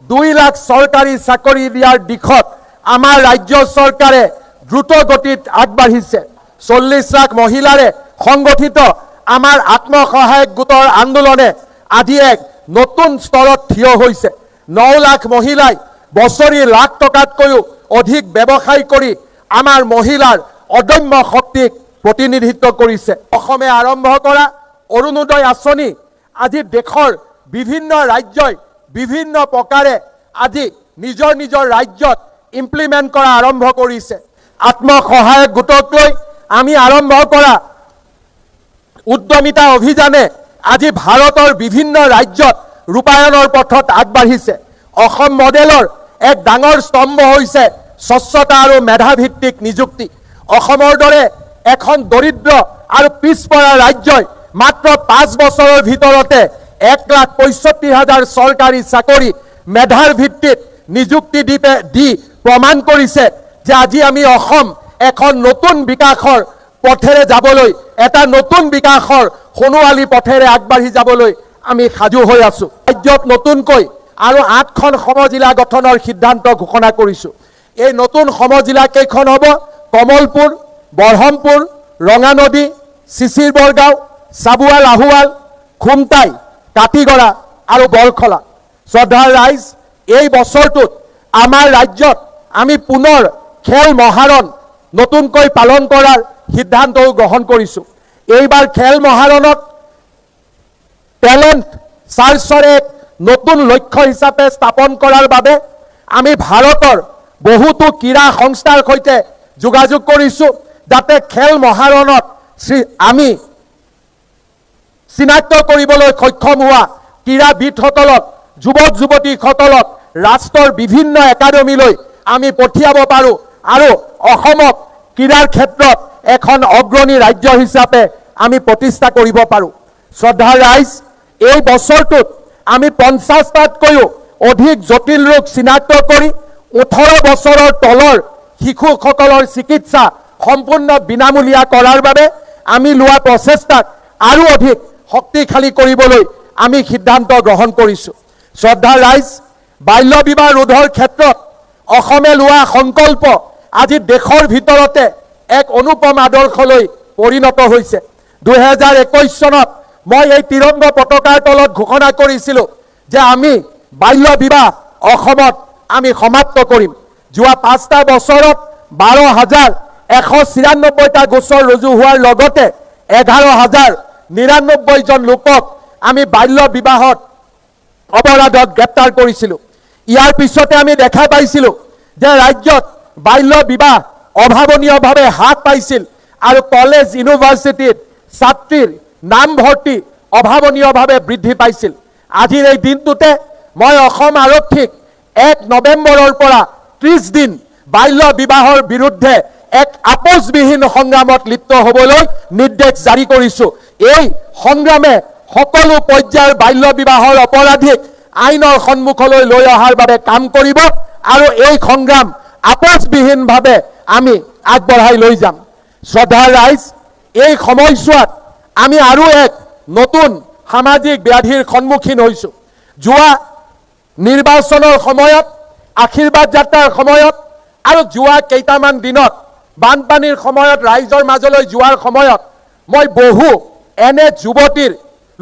2 লাখ চৰকাৰী চাকৰি দিয়াৰ দিশত আমাৰ ৰাজ্য চৰকাৰে দ্ৰুত গতিত আগবাঢ়িছে। 40 লাখ মহিলাৰে সংগঠিত আমাৰ আত্মসহায়ক গোটৰ আন্দোলনে আজি এক নতুন স্তৰত থিয় হৈছে। 9 লাখ মহিলাই বছৰি লাখ টকাতকৈও অধিক ব্যৱসায় কৰি আমাৰ মহিলাৰ অদম্য শক্তিক প্ৰতিনিধিত্ব কৰিছে। অসমে আৰম্ভ কৰা অৰুণোদয় আঁচনি আজি দেশৰ বিভিন্ন ৰাজ্যই বিভিন্ন প্ৰকাৰে আজি নিজৰ নিজৰ ৰাজ্যত ইমপ্লিমেণ্ট কৰা আৰম্ভ কৰিছে। আত্মসহায়ক গোটক লৈ আমি আৰম্ভ কৰা উদ্যমিতা অভিযানে আজি ভাৰতৰ বিভিন্ন ৰাজ্যত ৰূপায়ণৰ পথত আগবাঢ়িছে। অসম মডেলৰ এক ডাঙৰ স্তম্ভ হৈছে স্বচ্ছতা আৰু মেধাভিত্তিক নিযুক্তি। অসমৰ দৰে এখন দৰিদ্ৰ আৰু পিছপৰা ৰাজ্যই মাত্ৰ 5 বছৰৰ ভিতৰতে 1,65,000 চৰকাৰী চাকৰি মেধাৰ ভিত্তিত নিযুক্তি দি প্ৰমাণ কৰিছে যে আজি আমি অসম এখন নতুন বিকাশৰ পথেৰে যাবলৈ, এটা নতুন বিকাশৰ সোণোৱালী পথেৰে আগবাঢ়ি যাবলৈ আমি সাজু হৈ আছো। ৰাজ্যত নতুনকৈ আৰু 8খন সমজিলা গঠনৰ সিদ্ধান্ত ঘোষণা কৰিছো। এই নতুন সমজিলা কেইখন হ'ব? কমলপুৰ, বৰহমপুৰ, ৰঙানদী, চিচিৰ বৰগাঁও, চাবুৱা লাহোৱাল, খুমটাই, কাটিগড়া আৰু বৰখলা। শ্ৰদ্ধাৰ ৰাইজ, এই বছৰটোত আমাৰ ৰাজ্যত আমি পুনৰ খেল মহাৰণ নতুনকৈ পালন কৰাৰ সিদ্ধান্তও গ্ৰহণ কৰিছো। এইবাৰ খেল মহাৰণত টেলেণ্ট চাৰ্চৰ এক নতুন লক্ষ্য হিচাপে স্থাপন কৰাৰ বাবে আমি ভাৰতৰ বহুতো ক্ৰীড়া সংস্থাৰ সৈতে যোগাযোগ কৰিছো, যাতে খেল মহাৰণত আমি চিনাক্ত কৰিবলৈ সক্ষম হোৱা ক্ৰীড়াবিদসকলক, যুৱক যুৱতীসকলক ৰাষ্ট্ৰৰ বিভিন্ন একাডেমীলৈ আমি পঠিয়াব পাৰোঁ আৰু অসমক ক্ৰীড়াৰ ক্ষেত্ৰত এখন অগ্ৰণী ৰাজ্য হিচাপে আমি প্ৰতিষ্ঠা কৰিব পাৰোঁ। শ্ৰদ্ধাৰ ৰাইজ, এই বছৰটোত আমি 50টাতকৈও অধিক জটিল ৰোগ চিনাক্ত কৰি 18 বছৰৰ তলৰ শিশুসকলৰ চিকিৎসা সম্পূৰ্ণ বিনামূলীয়া কৰাৰ বাবে আমি লোৱা প্ৰচেষ্টাক আৰু অধিক শক্তিশালী কৰিবলৈ আমি সিদ্ধান্ত গ্ৰহণ কৰিছোঁ। শ্ৰদ্ধাৰ ৰাইজ, বাল্য বিবাহ ৰোধৰ ক্ষেত্ৰত অসমে লোৱা সংকল্প আজি দেশৰ ভিতৰতে এক অনুপম আদৰ্শলৈ পৰিণত হৈছে। 2021 চনত মই এই তিৰংগ পতাকাৰ তলত ঘোষণা কৰিছিলোঁ যে আমি বাল্য বিবাহ অসমত আমি সমাপ্ত কৰিম। যোৱা 5টা বছৰত 12,194টা গোচৰ ৰুজু হোৱাৰ লগতে 11,099 জন লোকক আমি বাল্য বিবাহত অপৰাধত গ্ৰেপ্তাৰ কৰিছিলোঁ। ইয়াৰ পিছতে আমি দেখা পাইছিলোঁ যে ৰাজ্যত বাল্য বিবাহ অভাৱনীয়ভাৱে হ্ৰাস পাইছিল আৰু কলেজ ইউনিভাৰ্চিটিত ছাত্ৰীৰ নামভৰ্তি অভাৱনীয়ভাৱে বৃদ্ধি পাইছিল। আজিৰ এই দিনটোতে মই অসম আৰক্ষীক 1 নৱেম্বৰৰ পৰা 30 দিন বাল্য বিবাহৰ বিৰুদ্ধে এক আপোচবিহীন সংগ্ৰামত লিপ্ত হ'বলৈ নিৰ্দেশ জাৰি কৰিছোঁ। এই সংগ্ৰামে সকলো পৰ্যায়ৰ বাল্য বিবাহৰ অপৰাধীক আইনৰ সন্মুখলৈ লৈ অহাৰ বাবে কাম কৰিব আৰু এই সংগ্ৰাম আপোচবিহীনভাৱে আমি আগবঢ়াই লৈ যাম। শ্ৰদ্ধাৰ ৰাইজ, এই সময়ছোৱাত আমি আৰু এক নতুন সামাজিক ব্যাধিৰ সন্মুখীন হৈছোঁ। যোৱা নিৰ্বাচনৰ সময়ত, আশীৰ্বাদ যাত্ৰাৰ সময়ত আৰু যোৱা কেইটামান দিনত বানপানীৰ সময়ত ৰাইজৰ মাজলৈ যোৱাৰ সময়ত মই বহু এনে যুৱতীৰ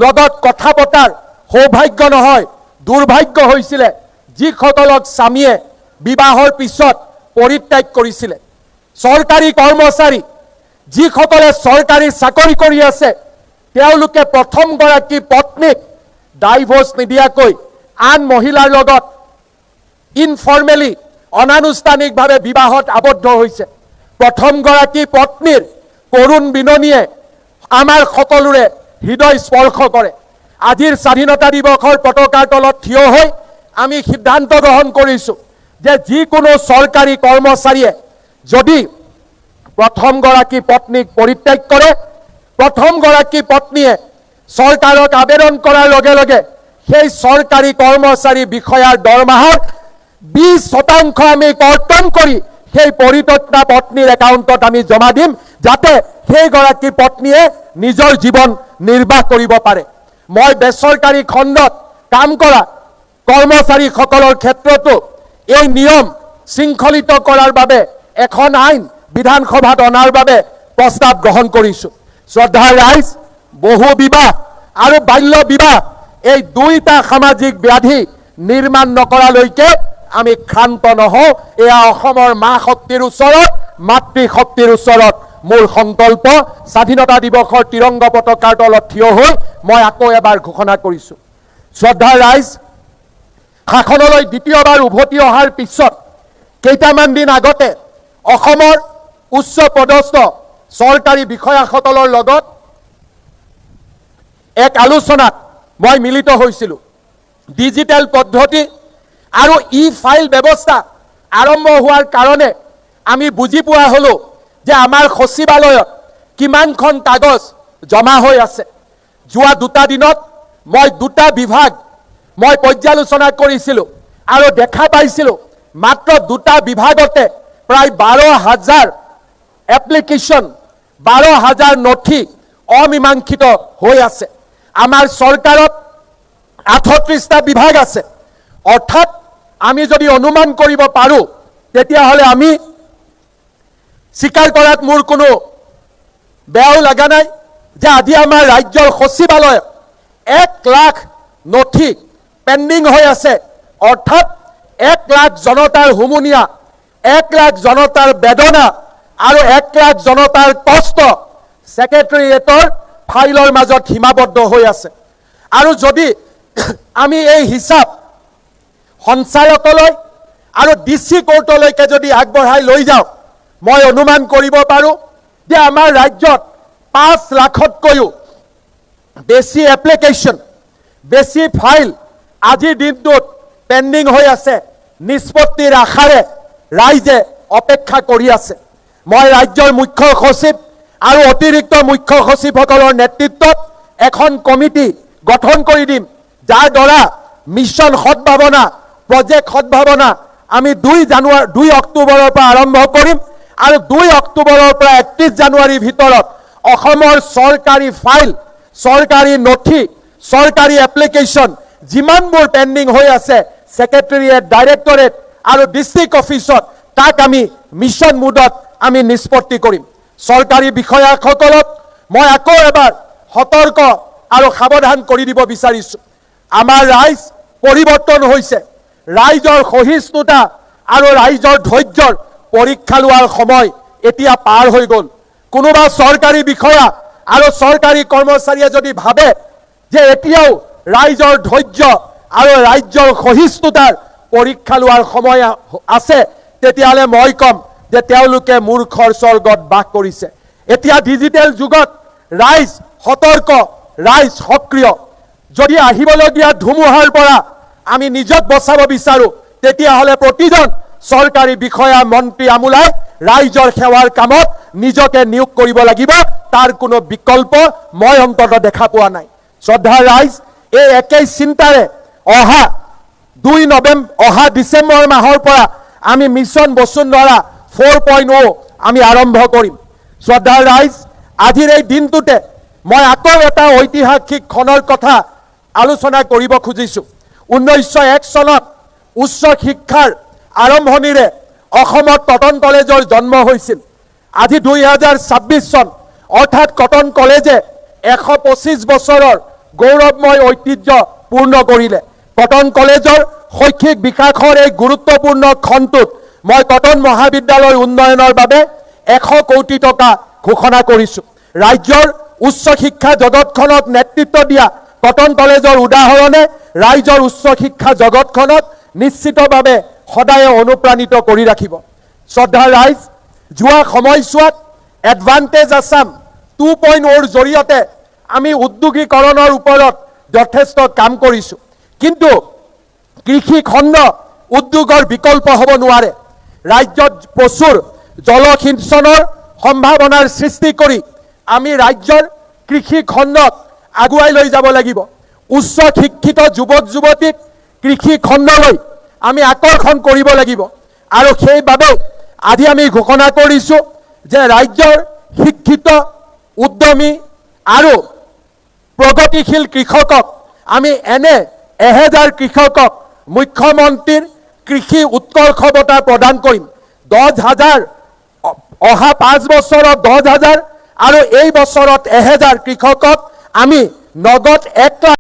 লগত কথা পতাৰ সৌভাগ্য নহয়, দুৰ্ভাগ্য হৈছিলে, যিসকলক স্বামীয়ে বিবাহৰ পিছত পৰিত্যাগ কৰিছিলে। চৰকাৰী কৰ্মচাৰী যিসকলে চৰকাৰী চাকৰি কৰি আছে, তেওঁলোকে প্ৰথমগৰাকী পত্নীক ডাইভোৰ্চ নিদিয়াকৈ আন মহিলাৰ লগত ইনফৰ্মেলি অনানুষ্ঠানিকভাৱে বিবাহত আবদ্ধ হৈছে। প্ৰথমগৰাকী পত্নীৰ কৰুণ বিননিয়ে আমাৰ সকলোৰে হৃদয় স্পৰ্শ কৰে। আজিৰ স্বাধীনতা দিৱসৰ পতাকাৰ তলত থিয় হৈ আমি সিদ্ধান্ত গ্ৰহণ কৰিছোঁ যে যিকোনো চৰকাৰী কৰ্মচাৰীয়ে যদি প্ৰথমগৰাকী পত্নীক পৰিত্যাগ কৰে, প্ৰথমগৰাকী পত্নীয়ে চৰকাৰক আবেদন কৰাৰ লগে লগে সেই চৰকাৰী কৰ্মচাৰী বিষয়াৰ দৰমহাৰ 20% আমি কৰ্তন কৰি সেই পৰিত্যক্তা পত্নীৰ একাউণ্টত আমি জমা দিম, যাতে সেইগৰাকী পত্নীয়ে নিজৰ জীৱন নিৰ্বাহ কৰিব পাৰে। মই বেচৰকাৰী খণ্ডত কাম কৰা কৰ্মচাৰীসকলৰ ক্ষেত্ৰতো এই নিয়ম শৃংখলিত কৰাৰ বাবে এখন আইন বিধানসভাত অনাৰ বাবে প্ৰস্তাৱ গ্ৰহণ কৰিছোঁ। শ্ৰদ্ধাৰ ৰাইজ, বহু বিবাহ আৰু বাল্য বিবাহ এই দুইটা সামাজিক ব্যাধি নিৰ্মাণ নকৰালৈকে আমি ক্ষান্ত নহওঁ। এয়া অসমৰ মা শক্তিৰ ওচৰত, মাতৃশক্তিৰ ওচৰত মোৰ সংকল্প। স্বাধীনতা দিৱসৰ তিৰংগ পতাকাৰ তলত থিয় হৈ মই আকৌ এবাৰ ঘোষণা কৰিছোঁ। শ্ৰদ্ধাৰ ৰাইজ, শাসনলৈ দ্বিতীয়বাৰ উভতি অহাৰ পিছত কেইটামান দিন আগতে অসমৰ উচ্চ পদস্থ চৰকাৰী বিষয়াসকলৰ লগত এক আলোচনাত মই মিলিত হৈছিলোঁ। ডিজিটেল পদ্ধতি আৰু ই-ফাইল ব্যৱস্থা আৰম্ভ হোৱাৰ কাৰণে আমি বুজি পোৱা হ'লোঁ যে আমাৰ সচিবালয়ত কিমানখন কাগজ জমা হৈ আছে। যোৱা দুটা দিনত মই দুটা বিভাগ মই পৰ্যালোচনা কৰিছিলোঁ আৰু দেখা পাইছিলোঁ মাত্ৰ দুটা বিভাগতে প্ৰায় 12,000 এপ্লিকেশ্যন, 12,000 নথি অমীমাংসিত হৈ আছে। আমাৰ চৰকাৰত 38টা বিভাগ আছে। অৰ্থাৎ আমি যদি অনুমান কৰিব পাৰোঁ তেতিয়াহ'লে আমি স্বীকাৰ কৰাত মোৰ কোনো বেয়াও লগা নাই যে আজি আমাৰ ৰাজ্যৰ সচিবালয়ত 1 লাখ নথি পেণ্ডিং হৈ আছে। অৰ্থাৎ 1 লাখ জনতাৰ হুমুনিয়া, 1 লাখ জনতাৰ বেদনা আৰু 1 লাখ জনতাৰ কষ্ট ছেক্ৰেটেৰিয়েটৰ ফাইলৰ মাজত সীমাবদ্ধ হৈ আছে। আৰু যদি আমি এই হিচাপ সঞ্চালকালয় আৰু DC কোৰ্টলৈকে যদি আগবঢ়াই লৈ যাওঁ, মই অনুমান কৰিব পাৰোঁ যে আমাৰ ৰাজ্যত 5 লাখতকৈও বেছি এপ্লিকেশ্যন, বেছি ফাইল আজিৰ দিনটোত পেণ্ডিং হৈ আছে। নিষ্পত্তিৰ আশাৰে ৰাইজে অপেক্ষা কৰি আছে। মই ৰাজ্যৰ মুখ্য সচিব আৰু অতিৰিক্ত মুখ্য সচিবসকলৰ নেতৃত্বত এখন কমিটি গঠন কৰি দিম, যাৰ দ্বাৰা মিছন সদ্ভাৱনা, প্ৰজেক্ট সদ্ভাৱনা আমি 2 অক্টোবৰৰ পৰা আৰম্ভ কৰিম আৰু 2 অক্টোবৰৰ পৰা 31 জানুৱাৰীৰ ভিতৰত অসমৰ চৰকাৰী ফাইল, চৰকাৰী নথি, চৰকাৰী এপ্লিকেশ্যন যিমানবোৰ পেণ্ডিং হৈ আছে ছেক্ৰেটেৰিয়েট, ডাইৰেক্টৰেট আৰু ডিষ্ট্ৰিক্ট অফিচত তাক আমি মিছন মোডত আমি নিষ্পত্তি কৰিম। চৰকাৰী বিষয়াসকলক মই আকৌ এবাৰ সতৰ্ক আৰু সাৱধান কৰি দিব বিচাৰিছোঁ। আমাৰ ৰাইজ পৰিৱৰ্তন হৈছে। ৰাইজৰ সহিষ্ণুতা আৰু ৰাইজৰ ধৈৰ্যৰ পৰীক্ষা লোৱাৰ সময় এতিয়া পাৰ হৈ গ'ল। কোনোবা চৰকাৰী বিষয়া আৰু চৰকাৰী কৰ্মচাৰীয়ে যদি ভাবে যে এতিয়াও ৰাইজৰ ধৈৰ্য আৰু ৰাজ্যৰ সহিষ্ণুতাৰ পৰীক্ষা লোৱাৰ সময় আছে, তেতিয়াহ'লে মই ক'ম যে তেওঁলোকে মূৰ্খৰ স্বৰ্গত বাস কৰিছে। এতিয়া ডিজিটেল যুগত ৰাইজ সতৰ্ক, ৰাইজ সক্ৰিয়। যদি আহিবলগীয়া ধুমুহাৰ পৰা আমি নিজক বচাব বিচাৰোঁ, তেতিয়াহ'লে প্ৰতিজন চৰকাৰী বিষয়া, মন্ত্ৰী আমোলাই ৰাইজৰ সেৱাৰ কামত নিজকে নিয়োগ কৰিব লাগিব। তাৰ কোনো বিকল্প মই অন্তত দেখা পোৱা নাই। শ্ৰদ্ধাৰ ৰাইজ, এই একেই চিন্তাৰে অহা ডিচেম্বৰ মাহৰ পৰা আমি মিছন বসুন্ধৰা 4.0 আমি আৰম্ভ কৰিম। শ্ৰদ্ধাৰ ৰাইজ, আজিৰ এই দিনটোতে মই আকৌ এটা ঐতিহাসিক ক্ষণৰ কথা আলোচনা কৰিব খুজিছোঁ। 1901 চনত উচ্চ শিক্ষাৰ আৰম্ভণিৰে অসমত কটন কলেজৰ জন্ম হৈছিল। আজি 2026 চন, অৰ্থাৎ কটন কলেজে 125 বছৰৰ গৌৰৱময় ঐতিহ্য পূৰ্ণ কৰিলে। কটন কলেজৰ শৈক্ষিক বিকাশৰ এই গুৰুত্বপূৰ্ণ ক্ষণটোত মই কটন মহাবিদ্যালয় উন্নয়নৰ বাবে 100 কোটি টকা ঘোষণা কৰিছোঁ। ৰাজ্যৰ উচ্চ শিক্ষা জগতখনক নেতৃত্ব দিয়া কটন কলেজৰ উদাহৰণে ৰাইজৰ উচ্চ শিক্ষা জগতখনক নিশ্চিতভাৱে সদায় অনুপ্ৰাণিত কৰি ৰাখিব। শ্ৰদ্ধাৰ ৰাইজ, যোৱা সময়ছোৱাত এডভান্টেজ আছাম 2.0ৰ জৰিয়তে আমি উদ্যোগীকৰণৰ ওপৰত যথেষ্ট কাম কৰিছোঁ। কিন্তু কৃষি খণ্ড উদ্যোগৰ বিকল্প হ'ব নোৱাৰে। ৰাজ্যত প্ৰচুৰ জলসিঞ্চনৰ সম্ভাৱনাৰ সৃষ্টি কৰি আমি ৰাজ্যৰ কৃষি খণ্ডক আগুৱাই লৈ যাব লাগিব। উচ্চ শিক্ষিত যুৱক যুৱতীক কৃষি খণ্ডলৈ আমি আকৰ্ষণ কৰিব লাগিব। আৰু সেইবাবে আজি আমি ঘোষণা কৰিছোঁ যে ৰাজ্যৰ শিক্ষিত, উদ্যমী আৰু প্ৰগতিশীল কৃষকক আমি এনে 1000 কৃষকক মুখ্যমন্ত্ৰীৰ কৃষি উৎকৰ্ষ বঁটা প্ৰদান কৰিম। 10,000 অহা 5 বছৰত 10,000 আৰু এই বছৰত 1,000 কৃষকক আমি নগদ 1 লাখ